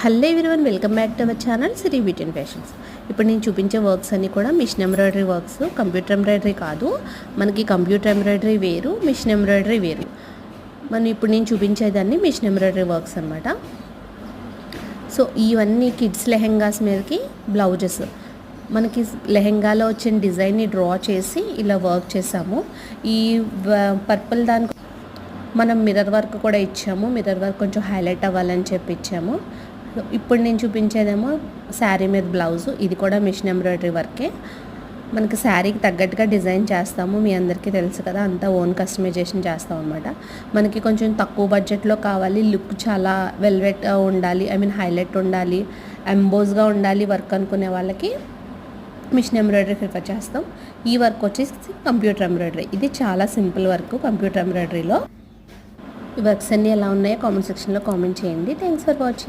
Hello everyone, welcome back to our channel Siri beauty and fashions. ఇప్పుడు నేను చూపించే works అన్నీ కూడా machine embroidery works. Computer embroidery కాదు, మనకి కంప్యూటర్ ఎంబ్రాయిడరీ వేరు, మిషన్ ఎంబ్రాయిడరీ వేరు. ఇప్పుడు నేను చూపించేదాన్ని మిషన్ ఎంబ్రాయిడరీ వర్క్స్ అనమాట. సో ఇవన్నీ కిడ్స్ లెహెంగాస్ మీదకి బ్లౌజెస్. మనకి లెహెంగాలో వచ్చిన డిజైన్ని డ్రా చేసి ఇలా వర్క్ చేసాము. ఈ పర్పుల్ దానికి మనం మిర్రర్ వర్క్ కూడా ఇచ్చాము. మిర్రర్ వర్క్ కొంచెం హైలైట్ అవ్వాలని చెప్పి ఇచ్చాము. ఇప్పుడు నేను చూపించేదేమో శారీ మీద బ్లౌజు. ఇది కూడా మిషన్ ఎంబ్రాయిడరీ వర్కే. మనకి శారీకి తగ్గట్టుగా డిజైన్ చేస్తాము. మీ అందరికీ తెలుసు కదా, అంతా ఓన్ కస్టమైజేషన్ చేస్తాం అనమాట. మనకి కొంచెం తక్కువ బడ్జెట్లో కావాలి, లుక్ చాలా వెల్వెట్ ఉండాలి, హైలైట్ ఉండాలి, ఎంబోజ్గా ఉండాలి వర్క్ అనుకునే వాళ్ళకి మిషన్ ఎంబ్రాయిడరీ ప్రిఫర్ చేస్తాం. ఈ వర్క్ వచ్చేసి కంప్యూటర్ ఎంబ్రాయిడరీ. ఇది చాలా సింపుల్ వర్క్ కంప్యూటర్ ఎంబ్రాయిడరీలో. ఈ వర్క్స్ అన్నీ ఎలా ఉన్నాయో కామెంట్ సెక్షన్లో కామెంట్ చేయండి. Thanks for watching.